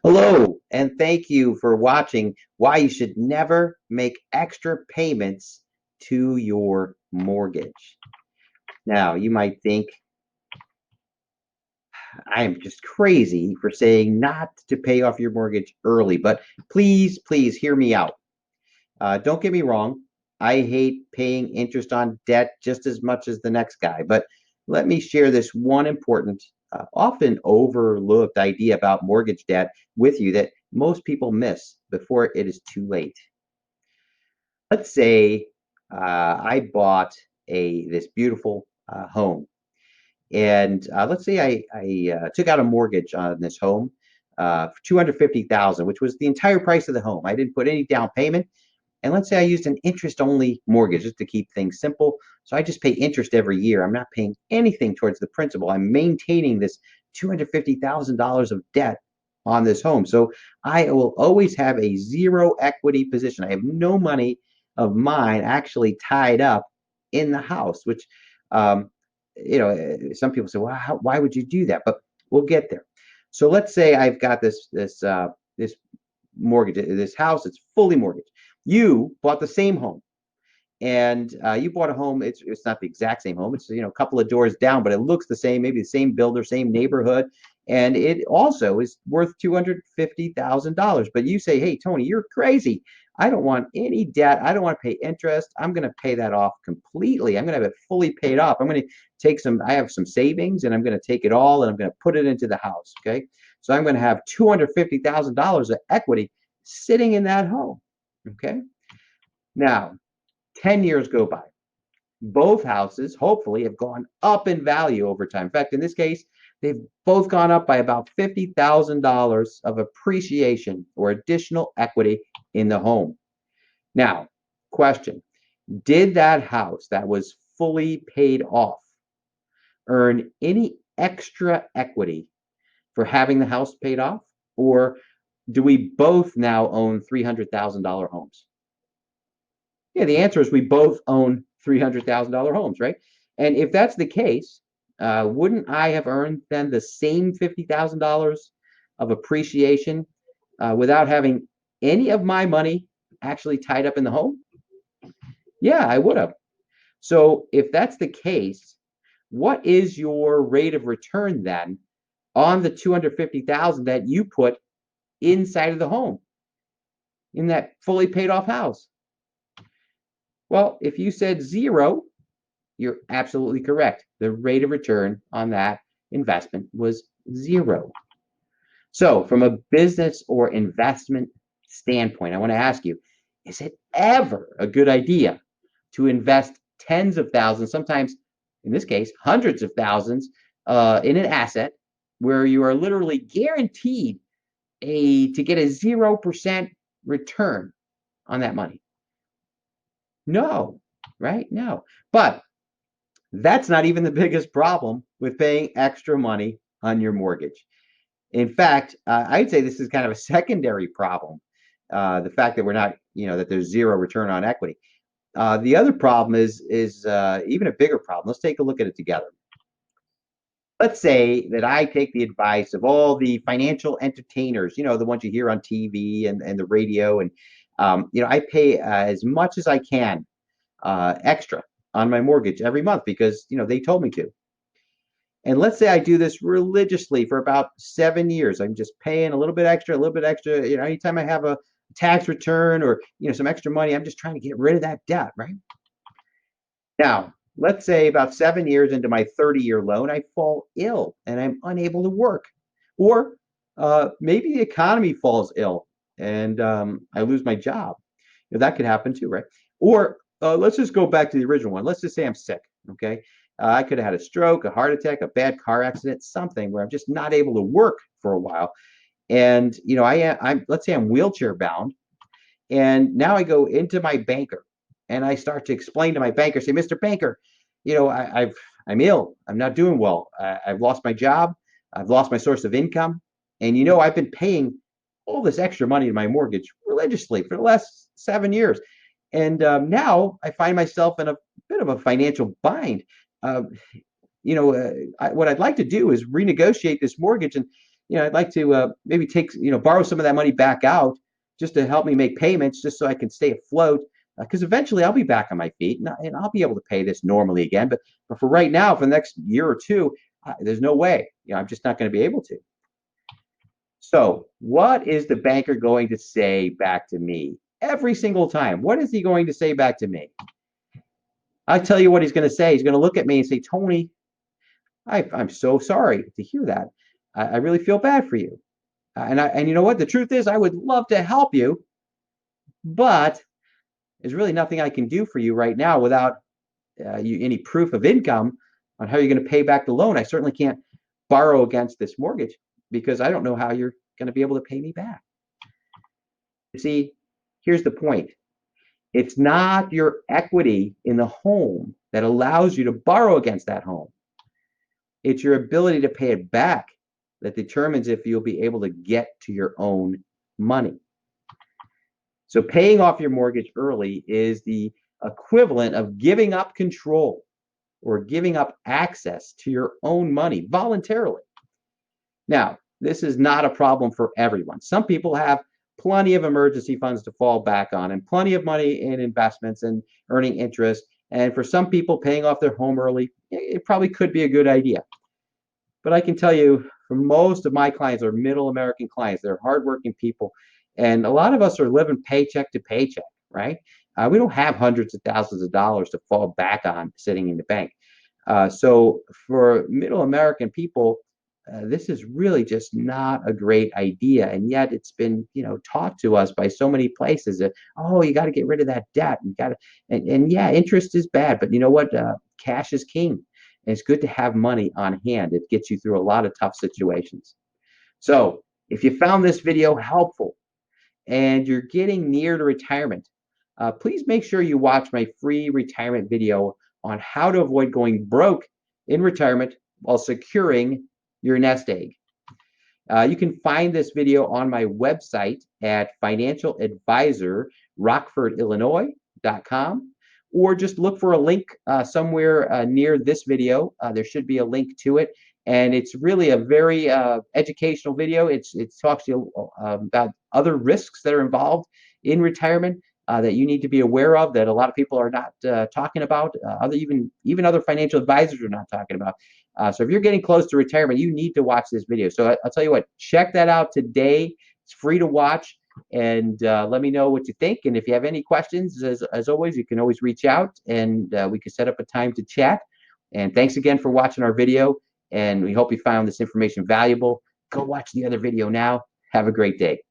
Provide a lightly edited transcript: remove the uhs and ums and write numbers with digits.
Hello, and thank you for watching why you should never make extra payments to your mortgage. Now, you might think I am just crazy for saying not to pay off your mortgage early, but please hear me out. Don't get me wrong, I hate paying interest on debt just as much as the next guy, but let me share this one important, often overlooked idea about mortgage debt with you that most people miss before it is too late. Let's say I bought a this beautiful home, and let's say I took out a mortgage on this home for 250,000, which was the entire price of the home. I didn't put any down payment. And let's say I used an interest-only mortgage just to keep things simple. So I just pay interest every year. I'm not paying anything towards the principal. I'm maintaining this $250,000 of debt on this home. So I will always have a zero equity position. I have no money of mine actually tied up in the house, which, um, some people say, well, why would you do that? But we'll get there. So let's say I've got this mortgage, this house. It's fully mortgaged. You bought the same home, and you bought a home. It's not the exact same home. It's a couple of doors down, but it looks the same. Maybe the same builder, same neighborhood, and it also is worth $250,000. But you say, "Hey, Tony, you're crazy. I don't want any debt. I don't want to pay interest. I'm going to pay that off completely. I'm going to have it fully paid off. I'm going to take some. I have some savings, and I'm going to take it all, and I'm going to put it into the house. Okay, so I'm going to have $250,000 of equity sitting in that home. Okay, now 10 years go by. Both houses hopefully have gone up in value over time. In fact, in this case, they've both gone up by about $50,000 of appreciation or additional equity in the home. Now, question, did that house that was fully paid off earn any extra equity for having the house paid off? Or do we both now own $300,000 homes? Yeah, the answer is we both own $300,000 homes, right? And if that's the case, wouldn't I have earned then the same $50,000 of appreciation without having any of my money actually tied up in the home? Yeah, I would have. So if that's the case, what is your rate of return then on the 250,000 that you put inside of the home in that fully paid off house? Well, if you said zero, you're absolutely correct. The rate of return on that investment was zero. So, from a business or investment standpoint, I want to ask you, is it ever a good idea to invest tens of thousands, sometimes in this case, hundreds of thousands, in an asset where you are literally guaranteed to get a 0% return on that money? No, right? No. But that's not even the biggest problem with paying extra money on your mortgage. In fact, I'd say this is kind of a secondary problem. The fact that we're not, that there's zero return on equity. The other problem is even a bigger problem. Let's take a look at it together. Let's say that I take the advice of all the financial entertainers, the ones you hear on TV and the radio, and I pay as much as I can extra on my mortgage every month because they told me to. And let's say I do this religiously for about 7 years. I'm just paying a little bit extra, a little bit extra. Anytime I have a tax return or some extra money, I'm just trying to get rid of that debt, right? Now, let's say about 7 years into my 30-year loan, I fall ill and I'm unable to work, or maybe the economy falls ill and I lose my job. That could happen too, right? Or let's just go back to the original one. Let's just say I'm sick. Okay. I could have had a stroke, a heart attack, a bad car accident, something where I'm just not able to work for a while. And I'm let's say I'm wheelchair bound, and now I go into my banker and I start to explain to my banker, say, Mr. Banker, I'm ill. I'm not doing well. I've lost my job. I've lost my source of income. And I've been paying all this extra money to my mortgage religiously for the last 7 years. And now I find myself in a bit of a financial bind. What I'd like to do is renegotiate this mortgage, and I'd like to maybe borrow some of that money back out just to help me make payments, just so I can stay afloat. Because eventually I'll be back on my feet and I'll be able to pay this normally again. But for right now, for the next year or two, there's no way. I'm just not going to be able to. So, what is the banker going to say back to me every single time? What is he going to say back to me? I tell you what he's going to say. He's going to look at me and say, Tony, I'm so sorry to hear that. I really feel bad for you. And you know what? The truth is, I would love to help you, but there's really nothing I can do for you right now without any proof of income on how you're going to pay back the loan. I certainly can't borrow against this mortgage because I don't know how you're going to be able to pay me back. You see, here's the point. It's not your equity in the home that allows you to borrow against that home. It's your ability to pay it back that determines if you'll be able to get to your own money. So paying off your mortgage early is the equivalent of giving up control or giving up access to your own money voluntarily. Now, this is not a problem for everyone. Some people have plenty of emergency funds to fall back on and plenty of money in investments and earning interest. And for some people, paying off their home early, it probably could be a good idea. But I can tell you, for most of my clients are middle American clients. They're hardworking people. And a lot of us are living paycheck to paycheck, right? We don't have hundreds of thousands of dollars to fall back on sitting in the bank. So for middle American people, this is really just not a great idea. And yet it's been, taught to us by so many places that, oh, you got to get rid of that debt. You got to, and yeah, interest is bad, but you know what? Cash is king. And it's good to have money on hand. It gets you through a lot of tough situations. So if you found this video helpful and you're getting near to retirement, please make sure you watch my free retirement video on how to avoid going broke in retirement while securing your nest egg. You can find this video on my website at financialadvisorrockfordillinois.com, or just look for a link somewhere near this video. There should be a link to it. And it's really a very educational video. It talks to you about other risks that are involved in retirement that you need to be aware of that a lot of people are not talking about. Even other financial advisors are not talking about. So if you're getting close to retirement, you need to watch this video. So I'll tell you what, check that out today. It's free to watch. And let me know what you think. And if you have any questions, as always, you can always reach out and we can set up a time to chat. And thanks again for watching our video. And we hope you found this information valuable. Go watch the other video now. Have a great day.